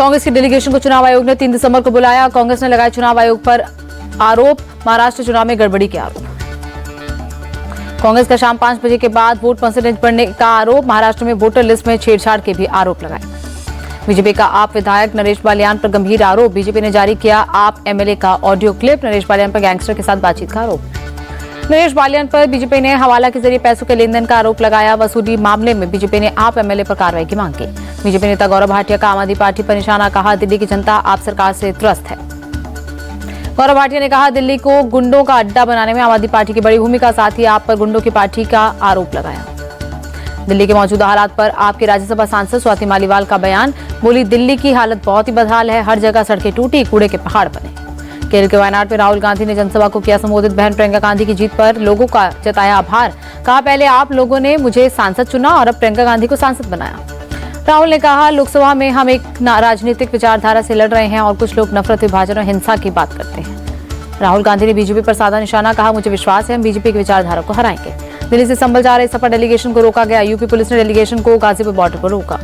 कांग्रेस की डेलीगेशन को चुनाव आयोग ने 3 दिसंबर को बुलाया। कांग्रेस ने लगाए चुनाव आयोग पर आरोप, महाराष्ट्र चुनाव में गड़बड़ी के आरोप। कांग्रेस का शाम 5 बजे के बाद वोट परसेंटेज बढ़ने का आरोप, महाराष्ट्र में वोटर लिस्ट में छेड़छाड़ के भी आरोप लगाए। बीजेपी का आप विधायक नरेश बालियान पर गंभीर आरोप, बीजेपी ने जारी किया आप एमएलए का ऑडियो क्लिप, नरेश बालियान पर गैंगस्टर के साथ बातचीत का आरोप। नरेश बालियान पर बीजेपी ने हवाला के जरिए पैसों के लेन देन का आरोप लगाया। वसूली मामले में बीजेपी ने आप एमएलए पर कार्रवाई की मांग की। बीजेपी नेता गौरव भाटिया का आम आदमी पार्टी पर निशाना, कहा दिल्ली की जनता आप सरकार से त्रस्त है। गौरव भाटिया ने कहा दिल्ली को गुंडों का अड्डा बनाने में आम आदमी पार्टी की बड़ी भूमिका, साथ ही आप पर गुंडों की पार्टी का आरोप लगाया। दिल्ली के मौजूदा हालात पर आपके राज्यसभा सांसद स्वाति मालीवाल का बयान, बोली दिल्ली की हालत बहुत ही बदहाल है, हर जगह सड़कें टूटी, कूड़े के पहाड़ बने। केरल के वायनाड में राहुल गांधी ने जनसभा को किया संबोधित, बहन प्रियंका गांधी की जीत पर लोगों का जताया आभार, कहा पहले आप लोगों ने मुझे सांसद चुना और अब प्रियंका गांधी को सांसद बनाया। राहुल ने कहा लोकसभा में हम एक राजनीतिक विचारधारा से लड़ रहे हैं और कुछ लोग नफरत, विभाजन और हिंसा की बात करते हैं। राहुल गांधी ने बीजेपी पर साधा निशाना, कहा मुझे विश्वास है हम बीजेपी की विचारधारा को हराएंगे। दिल्ली से संभल जा रहे सपा डेलीगेशन को रोका गया, यूपी पुलिस ने डेलीगेशन को गाजीपुर बॉर्डर पर रोका।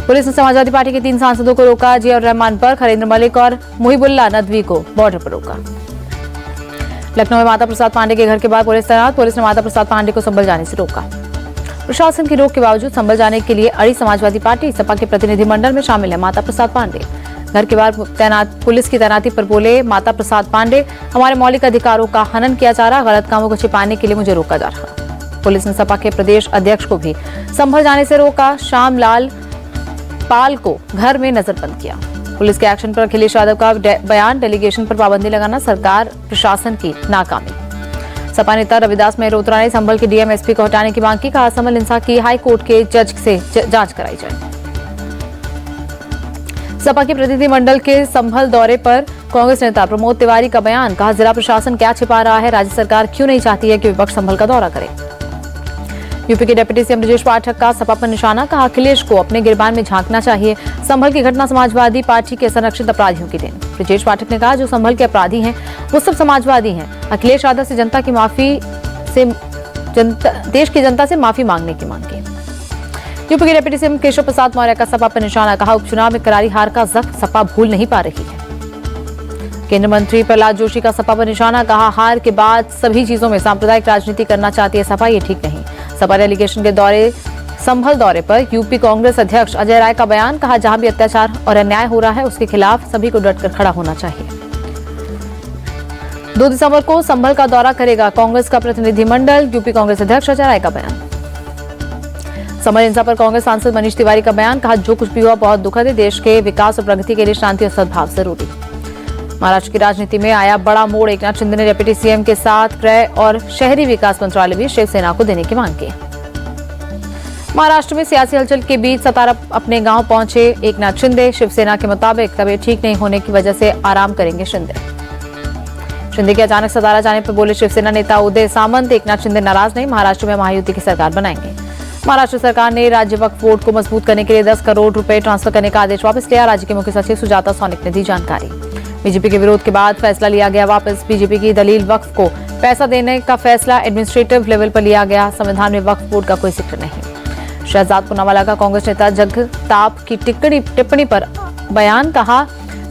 पुलिस ने समाजवादी पार्टी के 3 सांसदों को रोका, जियाउर रहमान पर, हरेंद्र मलिक और मुहिबुल्लाह नदवी को बॉर्डर पर रोका। लखनऊ में माता प्रसाद पांडे के घर के बाहर पुलिस तैनात, पुलिस ने माता प्रसाद पांडे को संभल जाने से रोका। प्रशासन की रोक के बावजूद संभल जाने के लिए अड़ी समाजवादी पार्टी, सपा के प्रतिनिधिमंडल में शामिल है माता प्रसाद पांडे। घर के बाहर तैनात पुलिस की तैनाती पर बोले माता प्रसाद पांडे, हमारे मौलिक अधिकारों का हनन किया जा रहा, गलत कामों को छिपाने के लिए मुझे रोका जा रहा। पुलिस ने सपा के प्रदेश अध्यक्ष को भी संभल जाने से रोका, श्याम लाल पाल को घर में नजरबंद किया। पुलिस के एक्शन पर अखिलेश यादव का बयान, डेलीगेशन पर पाबंदी लगाना सरकार प्रशासन की नाकामी। सपा नेता रविदास मेहरोत्रा ने संभल के डीएम एसपी को हटाने की मांग की, कहा संभल हिंसा की हाई कोर्ट के जज से जांच कराई जाए। सपा के प्रतिनिधिमंडल के संभल दौरे पर कांग्रेस नेता प्रमोद तिवारी का बयान, कहा जिला प्रशासन क्या छिपा रहा है, राज्य सरकार क्यों नहीं चाहती है कि विपक्ष संभल का दौरा करे। यूपी के डिप्टी सीएम ब्रजेश पाठक का सपा पर निशाना, कहा अखिलेश को अपने गिरबान में झांकना चाहिए, संभल की घटना समाजवादी पार्टी के संरक्षित अपराधियों की देन। ब्रजेश पाठक ने कहा जो संभल के अपराधी हैं वो सब समाजवादी हैं, अखिलेश यादव से देश की जनता से माफी मांगने की मांग की। यूपी के डिप्टी सीएम केशव प्रसाद मौर्य का सपा पर निशाना, कहा उपचुनाव में करारी हार का जख्म सपा भूल नहीं पा रही है। केंद्रीय मंत्री प्रहलाद जोशी का सपा पर निशाना, कहा हार के बाद सभी चीजों में सांप्रदायिक राजनीति करना चाहती है सपा, ये ठीक नहीं। सपा डेलीगेशन के दौरे संभल दौरे पर यूपी कांग्रेस अध्यक्ष अजय राय का बयान, कहा जहां भी अत्याचार और अन्याय हो रहा है उसके खिलाफ सभी को डटकर खड़ा होना चाहिए। 2 दिसंबर को संभल का दौरा करेगा कांग्रेस का प्रतिनिधिमंडल, यूपी कांग्रेस अध्यक्ष अजय राय का बयान। संभल हिंसा पर कांग्रेस सांसद मनीष तिवारी का बयान, कहा जो कुछ भी हुआ बहुत दुखद है, देश के विकास और प्रगति के लिए शांति और सद्भाव जरूरी। महाराष्ट्र की राजनीति में आया बड़ा मोड़, एकनाथ शिंदे ने डिप्टी सीएम के साथ गृह और शहरी विकास मंत्रालय भी शिवसेना को देने की मांग की। महाराष्ट्र में सियासी हलचल के बीच सतारा अपने गांव पहुंचे एकनाथ शिंदे, शिवसेना के मुताबिक तबीयत ठीक नहीं होने की वजह से आराम करेंगे शिंदे। शिंदे के अचानक सतारा जाने पर बोले शिवसेना नेता उदय सामंत, एकनाथ शिंदे नाराज नहीं, महाराष्ट्र में महायुति की सरकार बनाएंगे। महाराष्ट्र सरकार ने राज्य वक्फ बोर्ड को मजबूत करने के लिए 10 करोड़ रुपए ट्रांसफर करने का आदेश वापस लिया, राज्य के मुख्य सचिव सुजाता सोनिक ने दी जानकारी। बीजेपी के विरोध के बाद फैसला लिया गया वापस, बीजेपी की दलील वक्फ को पैसा देने का फैसला एडमिनिस्ट्रेटिव लेवल पर लिया गया, संविधान में वक्फ बोर्ड का कोई जिक्र नहीं। शहजाद पूनावाला का कांग्रेस नेता जगताप की टिप्पणी पर बयान, कहा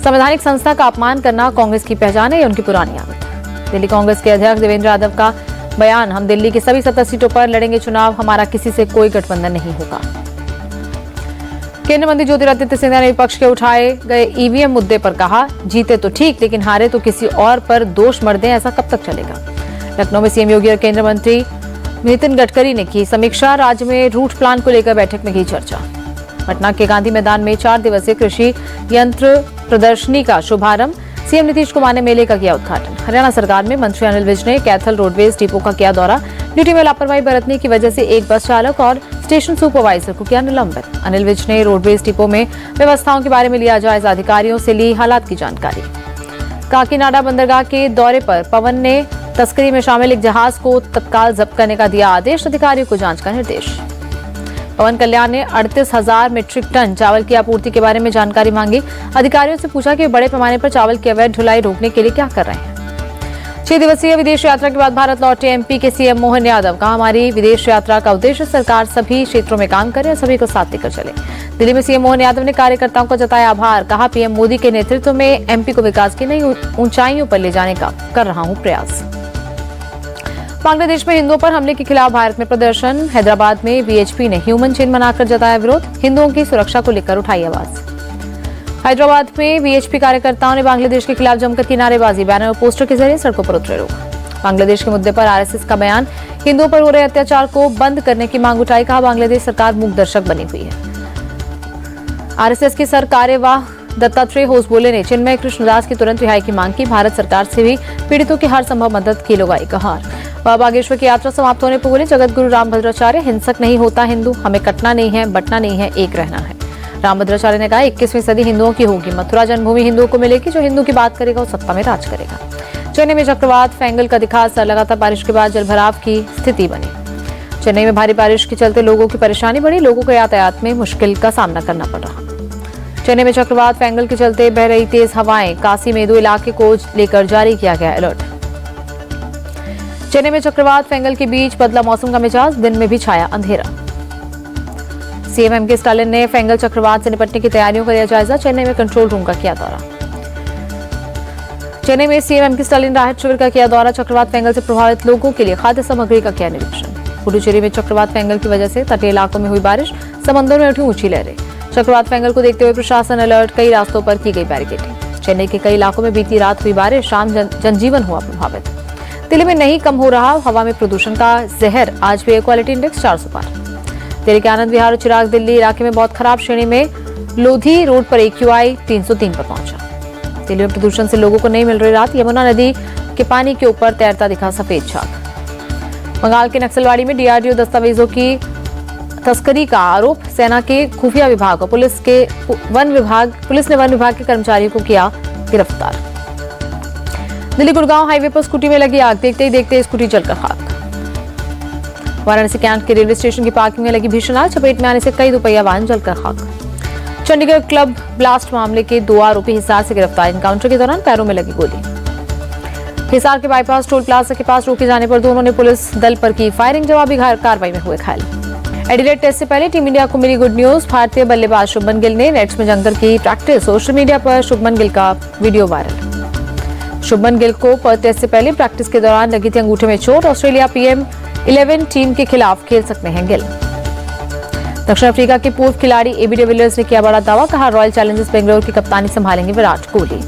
संवैधानिक संस्था का अपमान करना कांग्रेस की पहचान है, ये उनकी पुरानी आदत। दिल्ली कांग्रेस के अध्यक्ष देवेंद्र यादव का बयान, हम दिल्ली की सभी 70 सीटों पर लड़ेंगे चुनाव, हमारा किसी से कोई गठबंधन नहीं होगा। केंद्रीय मंत्री ज्योतिरादित्य सिंधिया ने विपक्ष के उठाए गए ईवीएम मुद्दे पर कहा जीते तो ठीक लेकिन हारे तो किसी और पर दोष मढ़ दें, ऐसा कब तक चलेगा। लखनऊ में सीएम योगी और केंद्रीय मंत्री नितिन गडकरी ने की समीक्षा, राज्य में रूट प्लान को लेकर बैठक में की चर्चा। पटना के गांधी मैदान में 4 दिवसीय कृषि यंत्र प्रदर्शनी का शुभारंभ, सीएम नीतीश कुमार ने मेले का किया उद्घाटन। हरियाणा सरकार में मंत्री अनिल विज ने कैथल रोडवेज डिपो का किया दौरा, ड्यूटी में लापरवाही बरतने की वजह से एक बस चालक और स्टेशन सुपरवाइजर को किया निलंबित। अनिल विज ने रोडवेज डिपो में व्यवस्थाओं के बारे में लिया जायजा, अधिकारियों से ली हालात की जानकारी। काकीनाडा बंदरगाह के दौरे पर पवन ने तस्करी में शामिल एक जहाज को तत्काल जब्त करने का दिया आदेश, अधिकारियों को जांच का निर्देश। पवन कल्याण ने 38,000 मीट्रिक टन चावल की आपूर्ति के बारे में जानकारी मांगी, अधिकारियों से पूछा कि बड़े पैमाने पर चावल की अवैध ढुलाई रोकने के लिए क्या कर रहे हैं। 6 दिवसीय विदेश यात्रा के बाद भारत लौटे एमपी के सीएम मोहन यादव। कहा, हमारी विदेश यात्रा का उद्देश्य सरकार सभी क्षेत्रों में काम करे और सभी को साथ लेकर चले। दिल्ली में सीएम मोहन यादव ने कार्यकर्ताओं को जताया आभार। कहा, पीएम मोदी के नेतृत्व में एमपी को विकास की नई ऊंचाइयों पर ले जाने का कर रहा हूं प्रयास। बांग्लादेश में हिंदुओं पर हमले के खिलाफ भारत में प्रदर्शन। हैदराबाद में वीएचपी ने ह्यूमन चेन बनाकर जताया विरोध। हिंदुओं की सुरक्षा को लेकर उठाई आवाज। हैदराबाद में वीएचपी कार्यकर्ताओं ने बांग्लादेश के खिलाफ जमकर की नारेबाजी। बैनर और पोस्टर के जरिए सड़कों पर उतरे लोग। बांग्लादेश के मुद्दे पर आरएसएस का बयान। हिंदुओं पर हो रहे अत्याचार को बंद करने की मांग उठाई। कहा, बांग्लादेश सरकार मूक दर्शक बनी हुई है। आरएसएस के सर कार्यवाह दत्तात्रेय होसबोले ने चिन्मय कृष्णदास की तुरंत रिहाई की मांग की। भारत सरकार से भी पीड़ितों की हर संभव मदद की लगाई गुहार। बाबा बागेश्वर की यात्रा समाप्त होने पर बोले, जगत गुरु रामभद्राचार्य, हिंसक नहीं होता हिंदू, हमें कटना नहीं है, बंटना नहीं है, एक रहना है। रामभद्राचार्य ने कहा, 21वीं सदी हिंदुओं की होगी। मथुरा जन्मभूमि हिंदुओं को मिलेगी। जो हिंदू की बात करेगा वो सत्ता में राज करेगा। चेन्नई में चक्रवात फेंगल का दिखा असर। लगातार बारिश के बाद जलभराव की स्थिति बनी। चेन्नई में भारी बारिश के चलते लोगों की परेशानी बढ़ी। लोगों को यातायात में मुश्किल का सामना करना पड़ रहा। चेन्नई में चक्रवात फेंगल के चलते बह रही तेज हवाएं। काशी में 2 इलाके को लेकर जारी किया गया अलर्ट। चेन्नई में चक्रवात फेंगल के बीच बदला मौसम का मिजाज। दिन में भी छाया अंधेरा। सीएम एमके स्टालिन ने फेंगल चक्रवात से निपटने की तैयारियों का लिया जायजा। चेन्नई में कंट्रोल रूम का किया दौरा। चेन्नई में सीएम एमके स्टालिन राहत शिविर का किया दौरा। चक्रवात फेंगल से प्रभावित लोगों के लिए खाद्य सामग्री का किया निरीक्षण। पुडुचेरी में चक्रवात फेंगल की वजह से तटीय इलाकों में हुई बारिश। समंदर में उठी ऊंची लहरें। चक्रवात फेंगल को देखते हुए प्रशासन अलर्ट। कई रास्तों पर की गई बैरिकेडिंग। चेन्नई के कई इलाकों में बीती रात हुई बारिश। शाम जनजीवन हुआ प्रभावित। दिल्ली में नहीं कम हो रहा हवा में प्रदूषण का जहर। आज भी एयर क्वालिटी इंडेक्स 400 पार। दिल्ली के आनंद विहार और चिराग दिल्ली इलाके में बहुत खराब श्रेणी में। लोधी रोड पर AQI 303 पर पहुंचा। दिल्ली में प्रदूषण से लोगों को नहीं मिल रही राहत। यमुना नदी के पानी के ऊपर तैरता दिखा सफेद झाग। बंगाल के नक्सलवाड़ी में DRDO दस्तावेजों की तस्करी का आरोप। सेना के खुफिया विभाग और पुलिस ने वन विभाग के कर्मचारियों को किया गिरफ्तार। दिल्ली गुड़गांव हाईवे पर स्कूटी में लगी आग। देखते ही देखते स्कूटी जलकर खाक। वाराणसी कैंट के रेलवे स्टेशन की पार्किंग में लगी भीषण आग। चपेट में आने से कई दोपहिया वाहन जलकर खाक। चंडीगढ़ क्लब ब्लास्ट मामले के 2 आरोपी हिसार से गिरफ्तार। एनकाउंटर के दौरान पैरों में लगी गोली। हिसार के बाईपास टोल प्लाजा के पास रोके जाने पर दोनों ने पुलिस दल पर की फायरिंग। जवाबी कार्रवाई में हुए घायल। एडिलेड टेस्ट से पहले टीम इंडिया को मिली गुड न्यूज। भारतीय बल्लेबाज शुभमन गिल ने नेट्स में जमकर की प्रैक्टिस। सोशल मीडिया पर शुभमन गिल का वीडियो वायरल। शुभमन गिल को पर्थ टेस्ट से पहले प्रैक्टिस के दौरान लगी थी अंगूठे में चोट। ऑस्ट्रेलिया PM11 टीम के खिलाफ खेल सकते हैं गिल। दक्षिण अफ्रीका के पूर्व खिलाड़ी AB डिविलियर्स ने किया बड़ा दावा। कहा, रॉयल चैलेंजर्स बेंगलुरु की कप्तानी संभालेंगे विराट कोहली।